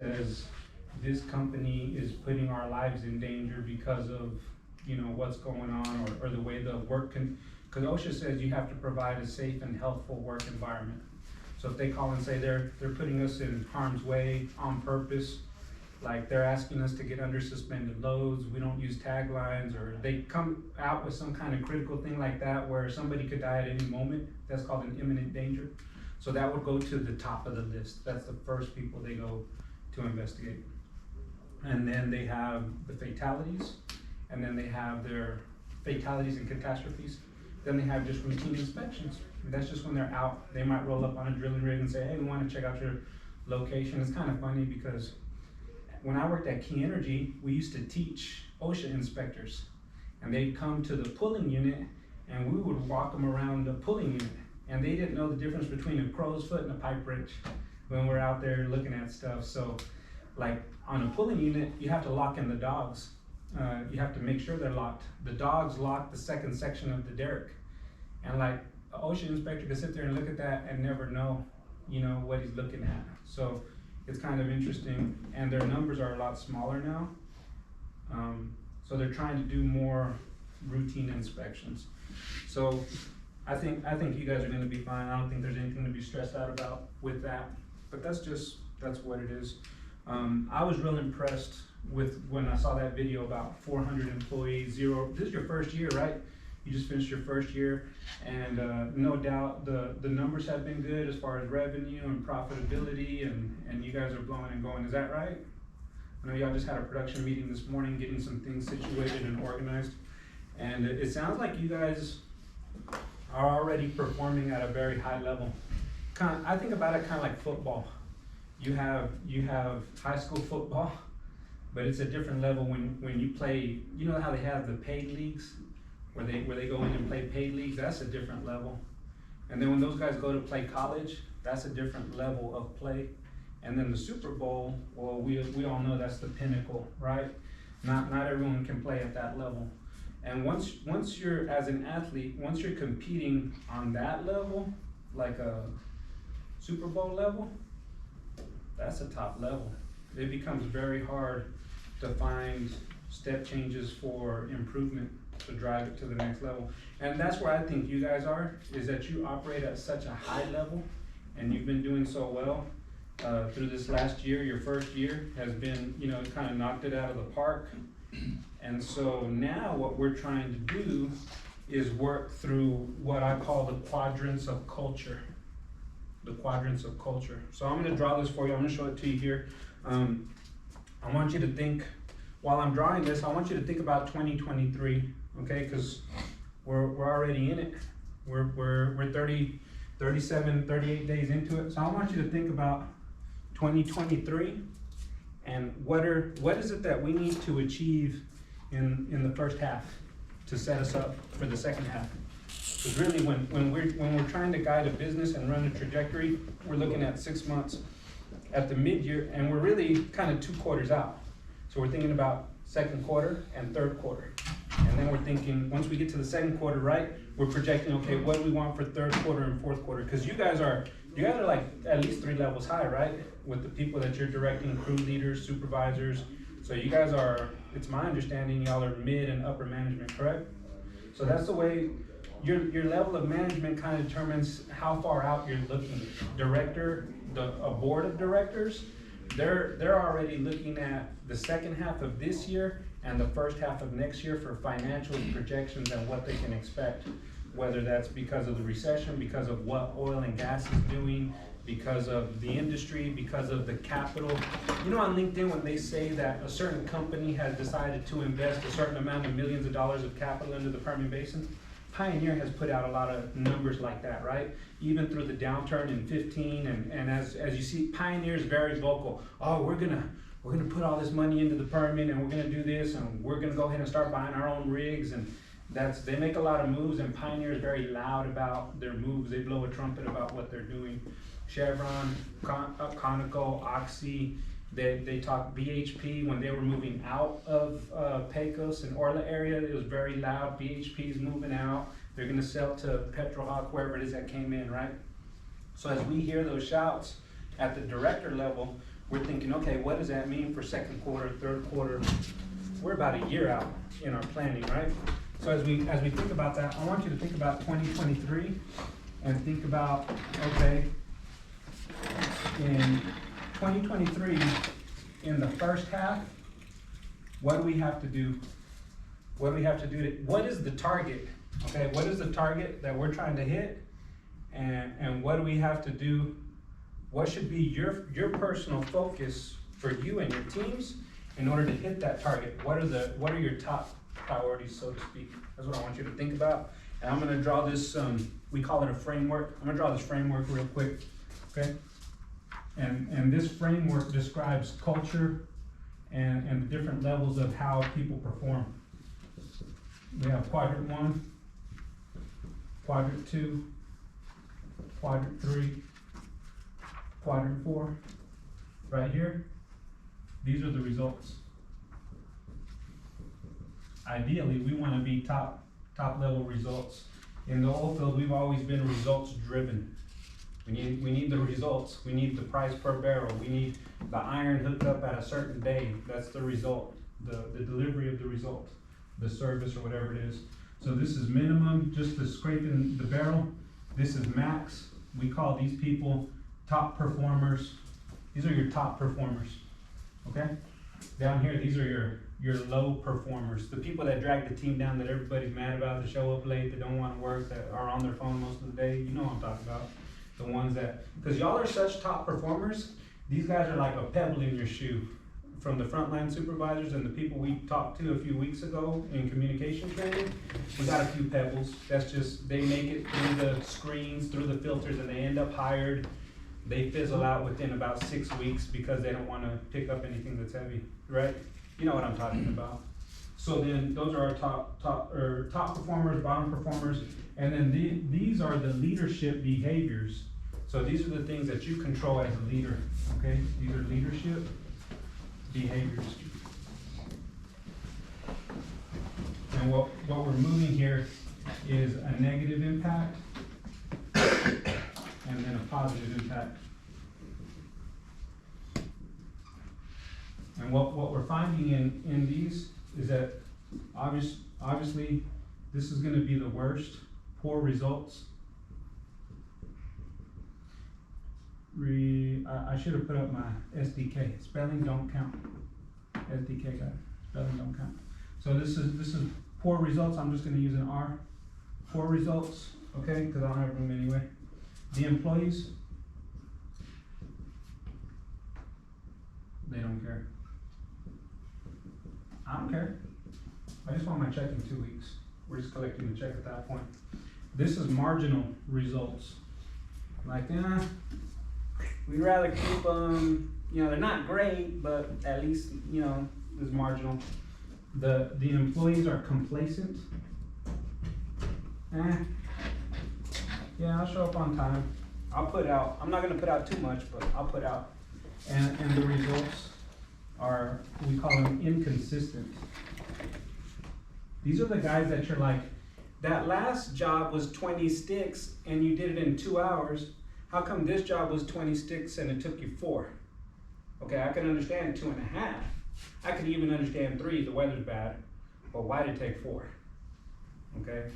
Says this company is putting our lives in danger because of, what's going on, or the way the work can, because OSHA says you have to provide a safe and healthful work environment. So if they call and say they're putting us in harm's way on purpose, like they're asking us to get under suspended loads, we don't use taglines, or they come out with some kind of critical thing like that where somebody could die at any moment, that's called an imminent danger. So that would go to the top of the list. That's the first people they go to investigate. And then they have the fatalities, and then they have their fatalities and catastrophes. Then they have just routine inspections. And that's just when they're out. They might roll up on a drilling rig and say, hey, we want to check out your location. It's kind of funny because when I worked at Key Energy, we used to teach OSHA inspectors, and they'd come to the pulling unit and we would walk them around the pulling unit, and they didn't know the difference between a crow's foot and a pipe wrench when we're out there looking at stuff. So like on a pulling unit, you have to lock in the dogs. You have to make sure they're locked. The dogs lock the second section of the derrick. And like an OSHA inspector could sit there and look at that and never know, what he's looking at. So it's kind of interesting, and their numbers are a lot smaller now. So they're trying to do more routine inspections. So I think you guys are gonna be fine. I don't think there's anything to be stressed out about with that, but that's what it is. I was real impressed with when I saw that video about 400 employees, zero. This is your first year, right? You just finished your first year, and no doubt the numbers have been good as far as revenue and profitability, and you guys are blowing and going. Is that right? I know y'all just had a production meeting this morning, getting some things situated and organized, and it sounds like you guys are already performing at a very high level. I think about it kind of like football. You have high school football, but it's a different level when you play. You know how they have the paid leagues, where they go in and play paid leagues. That's a different level. And then when those guys go to play college, that's a different level of play. And then the Super Bowl, well, we all know that's the pinnacle, right? Not everyone can play at that level. And once you're, as an athlete, once you're competing on that level, like a Super Bowl level, that's a top level. It becomes very hard to find step changes for improvement to drive it to the next level. And that's where I think you guys are, is that you operate at such a high level, and you've been doing so well through this last year. Your first year has been, kind of knocked it out of the park. And so now what we're trying to do is work through what I call the quadrants of culture. The quadrants of culture. So I'm gonna draw this for you. I'm gonna show it to you here. I want you to think, while I'm drawing this, I want you to think about 2023, okay? Because we're already in it. We're 37, 38 days into it. So I want you to think about 2023 and what is it that we need to achieve in the first half to set us up for the second half. Because really when we're trying to guide a business and run a trajectory, we're looking at 6 months at the mid-year, and we're really kind of 2 quarters out. So we're thinking about second quarter and third quarter. And then we're thinking, once we get to the second quarter, right, we're projecting, okay, what do we want for third quarter and fourth quarter? Because you guys are like at least 3 levels high, right? With the people that you're directing, crew leaders, supervisors. So you guys are, it's my understanding, y'all are mid and upper management, correct? So that's the way your level of management kind of determines how far out you're looking. Director, a board of directors, they're already looking at the second half of this year and the first half of next year for financial projections and what they can expect, whether that's because of the recession, because of what oil and gas is doing, because of the industry, because of the capital. On LinkedIn, when they say that a certain company has decided to invest a certain amount of millions of dollars of capital into the Permian Basin, Pioneer has put out a lot of numbers like that, right? Even through the downturn in 15, and as you see, Pioneer is very vocal. Oh, we're gonna put all this money into the Permian, and we're gonna do this, and we're gonna go ahead and start buying our own rigs, and they make a lot of moves, and Pioneer is very loud about their moves. They blow a trumpet about what they're doing. Chevron, Conoco, Oxy, they talk BHP when they were moving out of Pecos and Orla area. It was very loud. BHP's moving out. They're going to sell to Petrohawk, wherever it is that came in, right? So as we hear those shouts at the director level, we're thinking, okay, what does that mean for second quarter, third quarter? We're about a year out in our planning, right? So as we think about that, I want you to think about 2023 and think about, okay, in 2023, in the first half, what do we have to do? What do we have to do what is the target? Okay, what is the target that we're trying to hit? And what do we have to do? What should be your personal focus for you and your teams in order to hit that target? What are your top priorities, so to speak? That's what I want you to think about. And I'm gonna draw this, we call it a framework. I'm gonna draw this framework real quick, okay? And this framework describes culture and the different levels of how people perform. We have quadrant 1, quadrant 2, quadrant 3, quadrant 4. Right here, these are the results. Ideally, we want to be top level results. In the oil field, we've always been results driven. We need the results. We need the price per barrel. We need the iron hooked up at a certain day. That's the result, the delivery of the result, the service or whatever it is. So this is minimum, just the scraping the barrel. This is max. We call these people top performers. These are your top performers, okay? Down here, these are your low performers. The people that drag the team down, that everybody's mad about, that show up late, that don't want to work, that are on their phone most of the day. You know what I'm talking about. The ones that, because y'all are such top performers, these guys are like a pebble in your shoe. From the frontline supervisors and the people we talked to a few weeks ago in communication training, we got a few pebbles. That's just, they make it through the screens, through the filters, and they end up hired. They fizzle out within about 6 weeks because they don't want to pick up anything that's heavy, right? You know what I'm talking about. So then those are our top performers, bottom performers, and then these are the leadership behaviors. So these are the things that you control as a leader, okay? These are leadership behaviors. And what we're moving here is a negative impact and then a positive impact. And what we're finding in these is that obviously this is going to be the worst, poor results. I should have put up my SDK. Spelling don't count. SDK guys, spelling don't count. So this is poor results. I'm just going to use an R. Poor results, okay? Because I don't have room anyway. The employees, they don't care. I don't care. I just want my check in 2 weeks. We're just collecting the check at that point. This is marginal results. Like, we'd rather keep them, they're not great, but at least, it's marginal. The employees are complacent. Yeah, I'll show up on time. I'll put out, I'm not gonna put out too much, but I'll put out. And the results are, we call them inconsistent. These are the guys that you're like, that last job was 20 sticks and you did it in 2 hours. How come this job was 20 sticks and it took you 4? Okay, I can understand 2.5. I could even understand 3, the weather's bad, but why did it take 4? Okay.